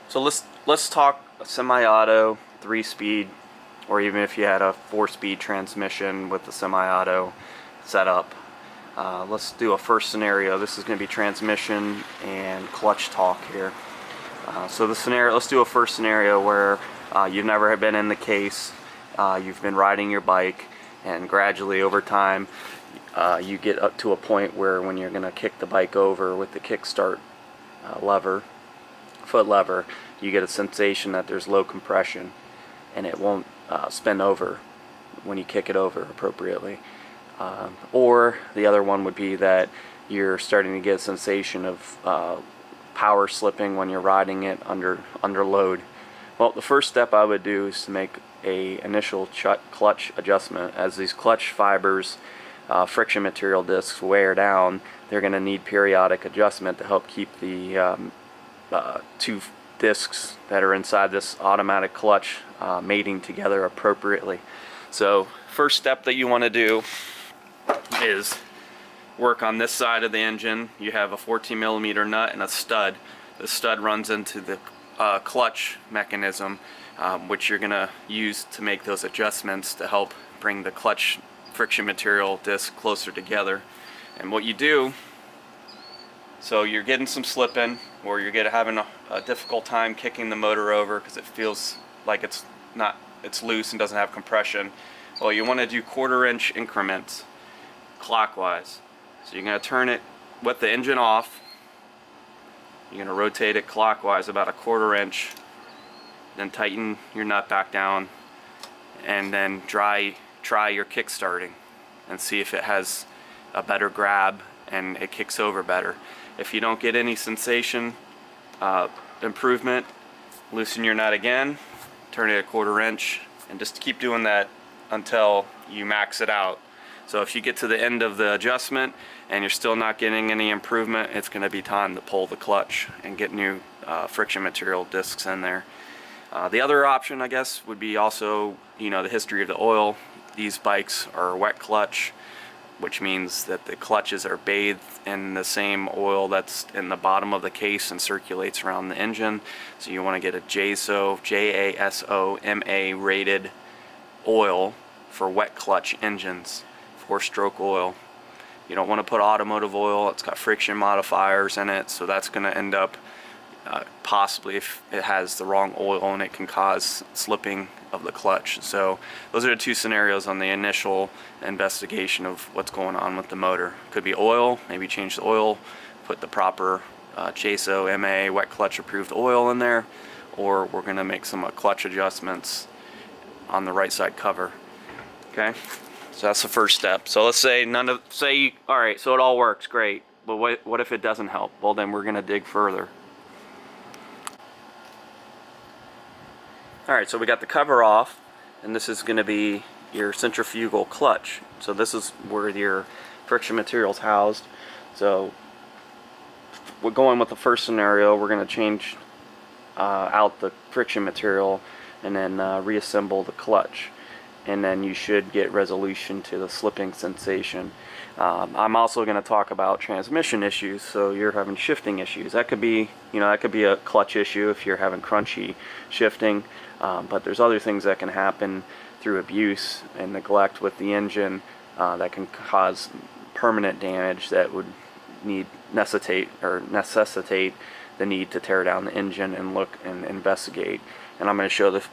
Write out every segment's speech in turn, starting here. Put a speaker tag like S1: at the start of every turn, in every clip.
S1: So let's talk a semi-auto 3-speed, or even if you had a 4-speed transmission with the semi-auto setup. Let's do a first scenario. This is going to be transmission and clutch talk here. So the scenario, let's do a first scenario where you've never been in the case, you've been riding your bike, and gradually over time you get up to a point where when you're going to kick the bike over with the kickstart foot lever, you get a sensation that there's low compression and it won't spin over when you kick it over appropriately. Or the other one would be that you're starting to get a sensation of power slipping when you're riding it under load. Well, the first step I would do is to make a initial clutch adjustment. As these clutch fibers, friction material discs wear down, they're going to need periodic adjustment to help keep the two discs that are inside this automatic clutch mating together appropriately. So first step that you want to do is work on this side of the engine. You have a 14mm nut and a stud. The stud runs into the clutch mechanism, which you're going to use to make those adjustments to help bring the clutch friction material disc closer together. And what you do, so you're getting some slipping, or you're having a difficult time kicking the motor over because it feels like it's loose and doesn't have compression. Well, you want to do 1/4 inch increments clockwise. So you're going to turn it with the engine off. You're going to rotate it clockwise about a 1/4 inch, then tighten your nut back down, and then try your kick starting and see if it has a better grab and it kicks over better. If you don't get any sensation improvement, loosen your nut again, turn it a 1/4 inch, and just keep doing that until you max it out. So if you get to the end of the adjustment and you're still not getting any improvement, it's going to be time to pull the clutch and get new friction material discs in there. The other option, I guess, would be also, the history of the oil. These bikes are wet clutch, which means that the clutches are bathed in the same oil that's in the bottom of the case and circulates around the engine. So you want to get a JASOMA rated oil for wet clutch engines, 4-stroke oil. You don't want to put automotive oil. It's got friction modifiers in it, so that's going to end up possibly, if it has the wrong oil in it, can cause slipping of the clutch. So those are the two scenarios on the initial investigation of what's going on with the motor. Could be oil, maybe change the oil, put the proper JASOMA wet clutch approved oil in there, or we're going to make some clutch adjustments on the right side cover. Okay, so that's the first step. So let's say alright, so it all works great, but what if it doesn't help? Well, then we're going to dig further. Alright, so we got the cover off, and this is going to be your centrifugal clutch. So this is where your friction material is housed. So we're going with the first scenario. We're going to change out the friction material and then reassemble the clutch, and then you should get resolution to the slipping sensation. I'm also going to talk about transmission issues. So you're having shifting issues. That could be, a clutch issue if you're having crunchy shifting. But there's other things that can happen through abuse and neglect with the engine that can cause permanent damage that would necessitate the need to tear down the engine and look and investigate. And I'm going to show the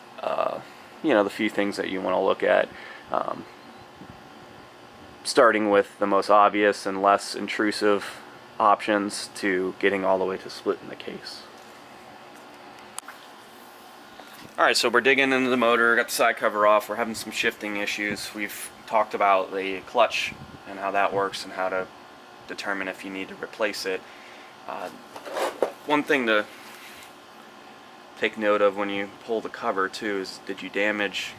S1: few things that you want to look at, starting with the most obvious and less intrusive options to getting all the way to splitting the case. Alright, so we're digging into the motor, got the side cover off, we're having some shifting issues. We've talked about the clutch and how that works and how to determine if you need to replace it. One thing to take note of when you pull the cover too is, did you damage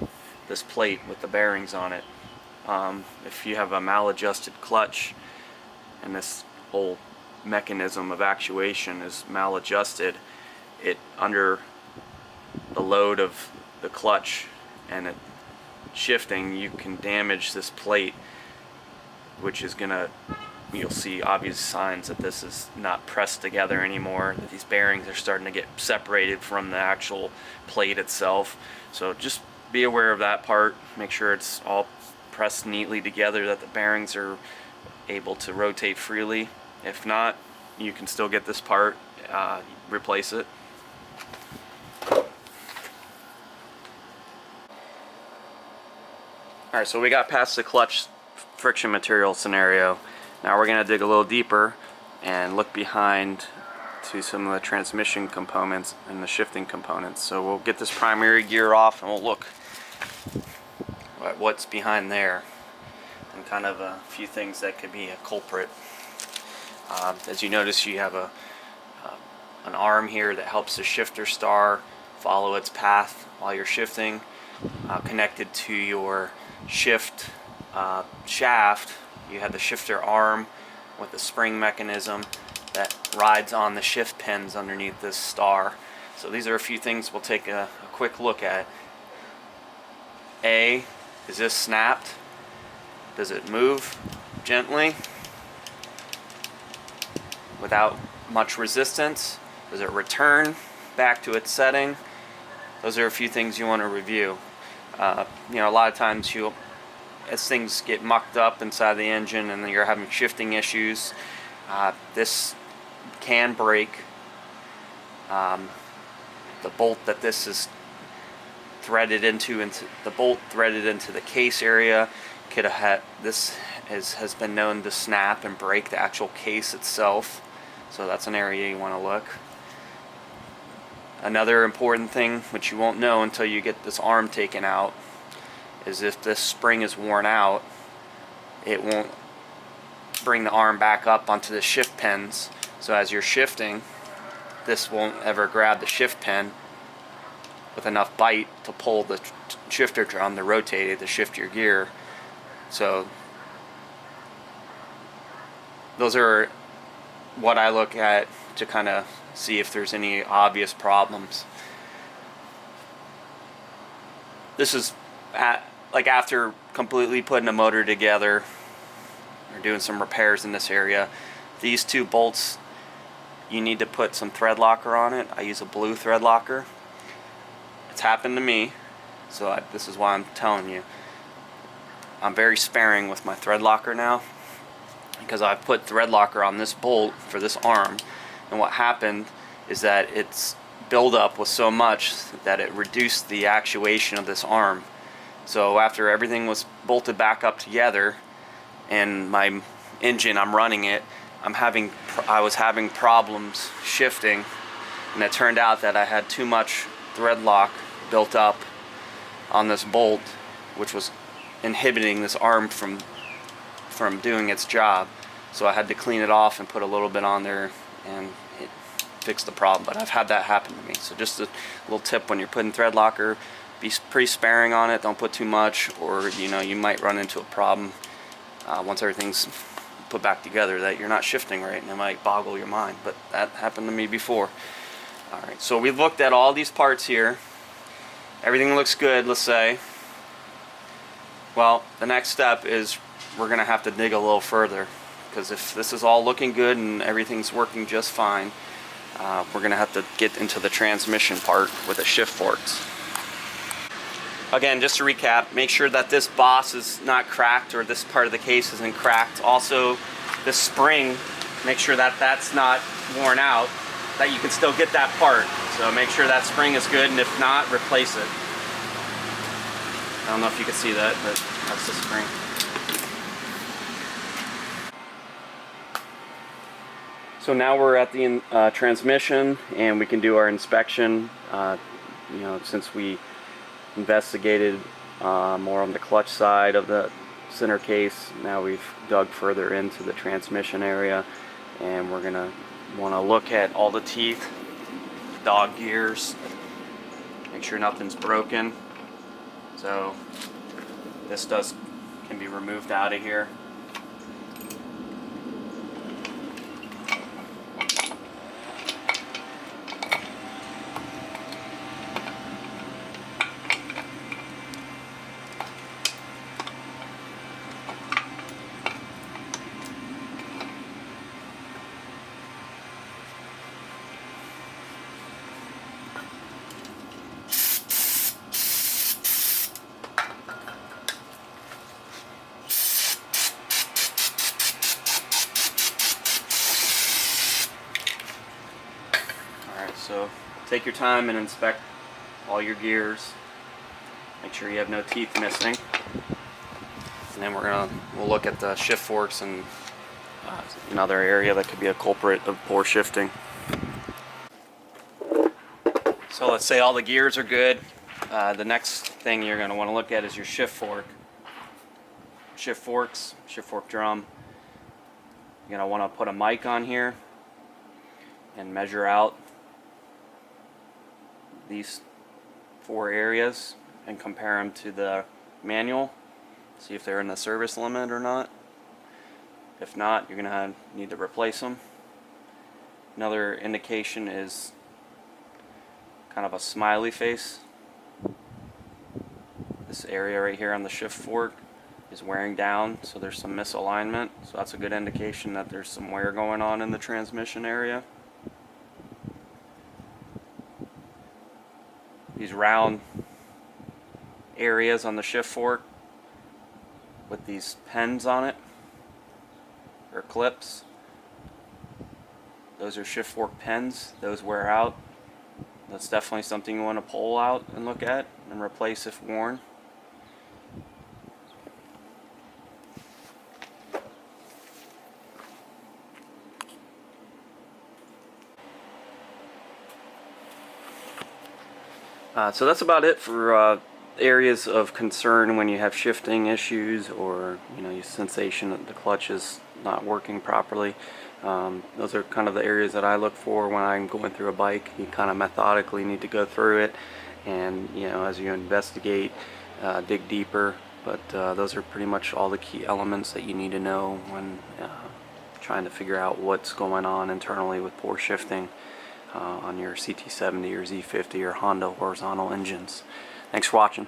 S1: this plate with the bearings on it? If you have a maladjusted clutch and this whole mechanism of actuation is maladjusted, it under the load of the clutch and it shifting, you can damage this plate, which is gonna you'll see obvious signs that this is not pressed together anymore, that these bearings are starting to get separated from the actual plate itself. So just be aware of that part. Make sure it's all pressed neatly together, that the bearings are able to rotate freely. If not, you can still get this part, replace it. Alright, so we got past the clutch friction material scenario. Now we're going to dig a little deeper and look behind to some of the transmission components and the shifting components. So we'll get this primary gear off and we'll look at what's behind there and kind of a few things that could be a culprit. As you notice, you have an arm here that helps the shifter star follow its path while you're shifting, connected to your shift shaft. You have the shifter arm with the spring mechanism that rides on the shift pins underneath this star. So these are a few things we'll take a quick look at. A, is this snapped? Does it move gently without much resistance? Does it return back to its setting? Those are a few things you want to review. You know, a lot of times as things get mucked up inside the engine and you're having shifting issues, this can break. The bolt that this is threaded into the bolt threaded into the case area could have had, this has been known to snap and break the actual case itself. So that's an area you want to look. Another important thing, which you won't know until you get this arm taken out, is if this spring is worn out, it won't bring the arm back up onto the shift pins. So as you're shifting, this won't ever grab the shift pin with enough bite to pull the shifter drum to rotate it, to shift your gear. So those are what I look at to kind of see if there's any obvious problems. This is like after completely putting a motor together or doing some repairs in this area. These two bolts, you need to put some thread locker on it. I use a blue thread locker. It's happened to me, so this is why I'm telling you. I'm very sparing with my thread locker now, because I've put thread locker on this bolt for this arm, and what happened is that its buildup was so much that it reduced the actuation of this arm. So after everything was bolted back up together and my engine, I'm running it, I was having problems shifting, and it turned out that I had too much thread lock built up on this bolt, which was inhibiting this arm from doing its job. So I had to clean it off and put a little bit on there, and it fixed the problem. But I've had that happen to me. So just a little tip: when you're putting thread locker, be pretty sparing on it. Don't put too much, or you might run into a problem once everything's put back together that you're not shifting right, and it might boggle your mind. But that happened to me before. Alright, so we've looked at all these parts here. Everything looks good, let's say. Well, the next step is we're going to have to dig a little further, because if this is all looking good and everything's working just fine, we're going to have to get into the transmission part with the shift forks. Again, just to recap, make sure that this boss is not cracked, or this part of the case isn't cracked. Also, this spring, make sure that that's not worn out, that you can still get that part. So make sure that spring is good, and if not, replace it. I don't know if you can see that, but that's the spring. So now we're at the transmission, and we can do our inspection. Since we investigated more on the clutch side of the center case, now we've dug further into the transmission area, and we're gonna want to look at all the teeth, dog gears, make sure nothing's broken. So this can be removed out of here. So take your time and inspect all your gears. Make sure you have no teeth missing. And then we'll look at the shift forks and another area that could be a culprit of poor shifting. So let's say all the gears are good. The next thing you're going to want to look at is your shift fork. Shift forks, shift fork drum. You're going to want to put a mic on here and measure out these 4 areas and compare them to the manual. See if they're in the service limit or not. If not, you're going to need to replace them. Another indication is kind of a smiley face. This area right here on the shift fork is wearing down, so there's some misalignment. So that's a good indication that there's some wear going on in the transmission area. These round areas on the shift fork with these pens on it, or clips, those are shift fork pens. Those wear out. That's definitely something you want to pull out and look at and replace if worn. So that's about it for areas of concern when you have shifting issues, or you sensation that the clutch is not working properly. Those are kind of the areas that I look for when I'm going through a bike. You kind of methodically need to go through it, and as you investigate, dig deeper. But those are pretty much all the key elements that you need to know when trying to figure out what's going on internally with poor shifting on your CT70 or Z50 or Honda horizontal engines. Thanks for watching.